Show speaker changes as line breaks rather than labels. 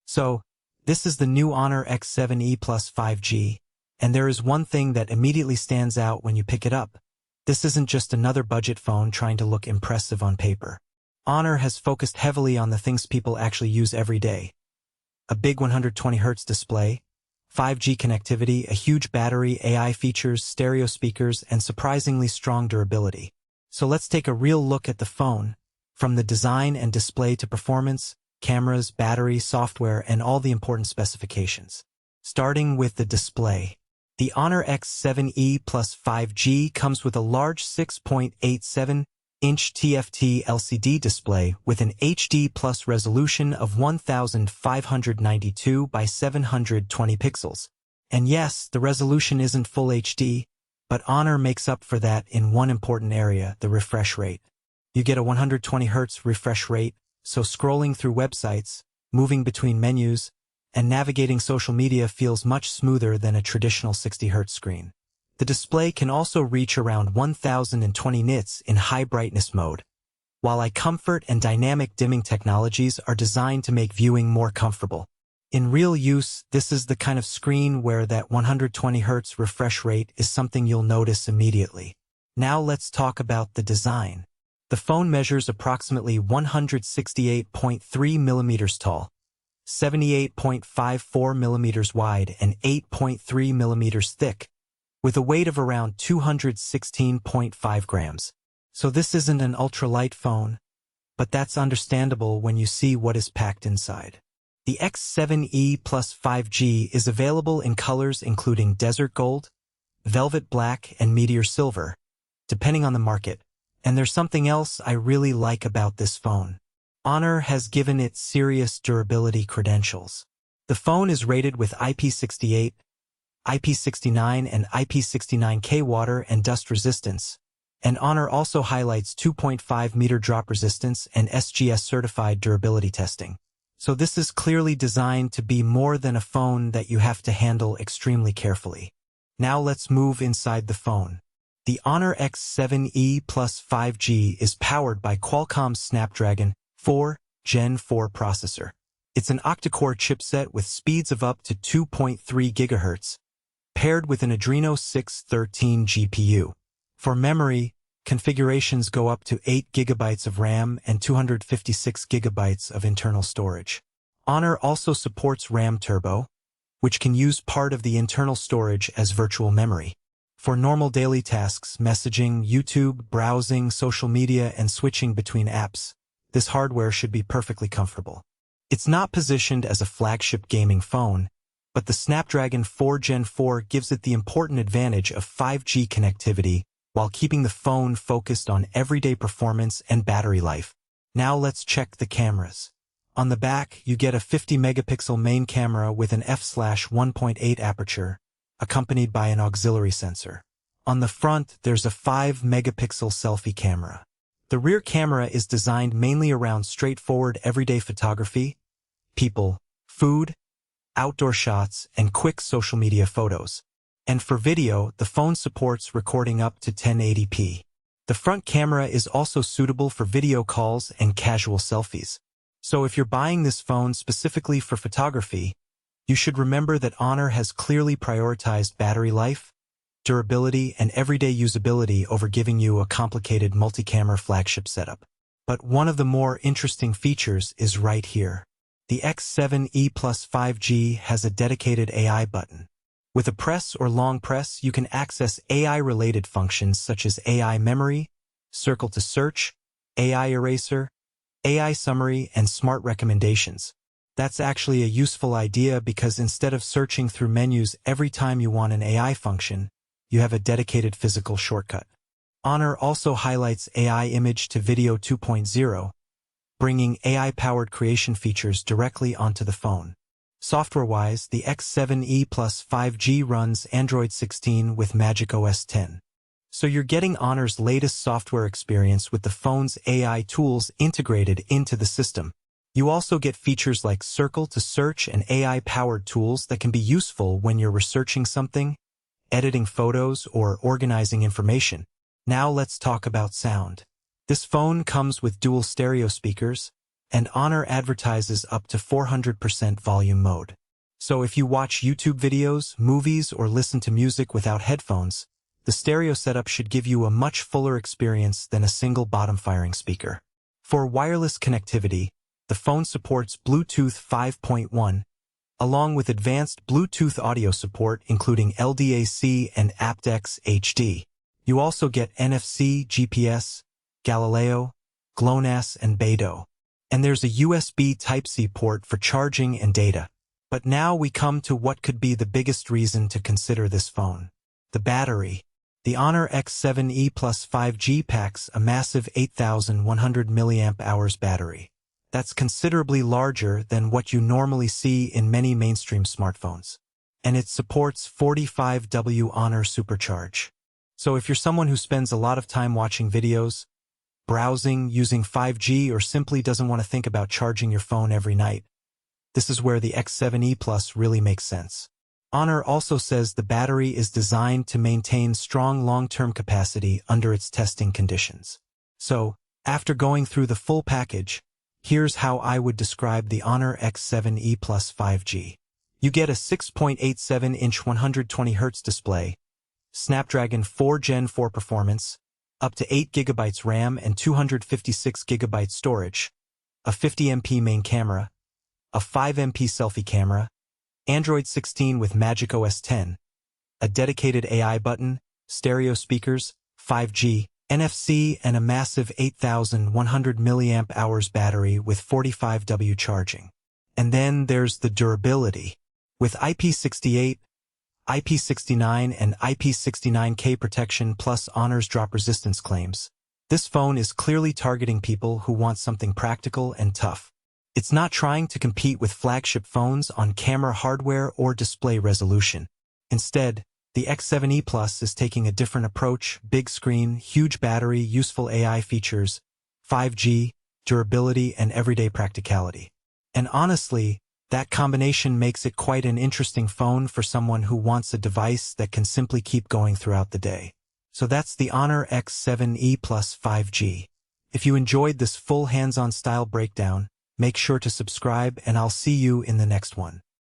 So, this is the new HONOR X7e Plus 5G, and there is one thing that immediately stands out when you pick it up. This isn't just another budget phone trying to look impressive on paper. HONOR has focused heavily on the things people actually use every day. A big 120Hz display, 5G connectivity, a huge battery, AI features, stereo speakers, and surprisingly strong durability. So let's take a real look at the phone, from the design and display to performance, cameras, battery, software, and all the important specifications. Starting with the display. The HONOR X7e Plus 5G comes with a large 6.87-inch TFT LCD display with an HD Plus resolution of 1592 by 720 pixels. And yes, the resolution isn't full HD, but HONOR makes up for that in one important area, the refresh rate. You get a 120Hz refresh rate, so scrolling through websites, moving between menus, and navigating social media feels much smoother than a traditional 60Hz screen. The display can also reach around 1020 nits in high brightness mode, while iComfort and dynamic dimming technologies are designed to make viewing more comfortable. In real use, this is the kind of screen where that 120Hz refresh rate is something you'll notice immediately. Now let's talk about the design. The phone measures approximately 168.3 millimeters tall, 78.54 millimeters wide, and 8.3 millimeters thick, with a weight of around 216.5 grams. So this isn't an ultralight phone, but that's understandable when you see what is packed inside. The X7e Plus 5G is available in colors including desert gold, velvet black, and meteor silver, depending on the market. And there's something else I really like about this phone. HONOR has given it serious durability credentials. The phone is rated with IP68, IP69, and IP69K water and dust resistance, and HONOR also highlights 2.5-meter drop resistance and SGS-certified durability testing. So this is clearly designed to be more than a phone that you have to handle extremely carefully. Now let's move inside the phone. The HONOR X7e Plus 5G is powered by Qualcomm's Snapdragon 4 Gen 4 processor. It's an octa-core chipset with speeds of up to 2.3 GHz, paired with an Adreno 613 GPU. For memory, configurations go up to 8 GB of RAM and 256 GB of internal storage. HONOR also supports RAM Turbo, which can use part of the internal storage as virtual memory. For normal daily tasks, messaging, YouTube, browsing, social media, and switching between apps, this hardware should be perfectly comfortable. It's not positioned as a flagship gaming phone, but the Snapdragon 4 Gen 4 gives it the important advantage of 5G connectivity while keeping the phone focused on everyday performance and battery life. Now let's check the cameras. On the back, you get a 50-megapixel main camera with an f/1.8 aperture, accompanied by an auxiliary sensor. On the front, there's a 5-megapixel selfie camera. The rear camera is designed mainly around straightforward everyday photography, people, food, outdoor shots, and quick social media photos. And for video, the phone supports recording up to 1080p. The front camera is also suitable for video calls and casual selfies. So if you're buying this phone specifically for photography, you should remember that HONOR has clearly prioritized battery life, durability, and everyday usability over giving you a complicated multi-camera flagship setup. But one of the more interesting features is right here. The X7e Plus 5G has a dedicated AI button. With a press or long press, you can access AI-related functions such as AI memory, circle to search, AI eraser, AI summary, and smart recommendations. That's actually a useful idea because instead of searching through menus every time you want an AI function, you have a dedicated physical shortcut. HONOR also highlights AI Image to Video 2.0, bringing AI-powered creation features directly onto the phone. Software-wise, the X7e Plus 5G runs Android 16 with Magic OS 10. So you're getting HONOR's latest software experience with the phone's AI tools integrated into the system. You also get features like Circle to Search and AI-powered tools that can be useful when you're researching something, editing photos, or organizing information. Now let's talk about sound. This phone comes with dual stereo speakers, and HONOR advertises up to 400% volume mode. So if you watch YouTube videos, movies, or listen to music without headphones, the stereo setup should give you a much fuller experience than a single bottom-firing speaker. For wireless connectivity, the phone supports Bluetooth 5.1, along with advanced Bluetooth audio support including LDAC and aptX HD. You also get NFC, GPS, Galileo, GLONASS, and Beidou. And there's a USB Type-C port for charging and data. But now we come to what could be the biggest reason to consider this phone. The battery. The HONOR X7e Plus 5G packs a massive 8,100 mAh battery. That's considerably larger than what you normally see in many mainstream smartphones. And it supports 45W HONOR Supercharge. So if you're someone who spends a lot of time watching videos, browsing, using 5G, or simply doesn't want to think about charging your phone every night, this is where the X7e Plus really makes sense. HONOR also says the battery is designed to maintain strong long-term capacity under its testing conditions. So, after going through the full package, here's how I would describe the HONOR X7e Plus 5G. You get a 6.87-inch 120Hz display, Snapdragon 4 Gen 4 performance, up to 8GB RAM and 256GB storage, a 50MP main camera, a 5MP selfie camera, Android 16 with Magic OS 10, a dedicated AI button, stereo speakers, 5G, NFC, and a massive 8,100 mAh battery with 45W charging. And then there's the durability. With IP68, IP69, and IP69K protection plus HONOR's drop resistance claims, this phone is clearly targeting people who want something practical and tough. It's not trying to compete with flagship phones on camera hardware or display resolution. Instead, the X7e Plus is taking a different approach: big screen, huge battery, useful AI features, 5G, durability, and everyday practicality. And honestly, that combination makes it quite an interesting phone for someone who wants a device that can simply keep going throughout the day. So that's the HONOR X7e Plus 5G. If you enjoyed this full hands-on style breakdown, make sure to subscribe, and I'll see you in the next one.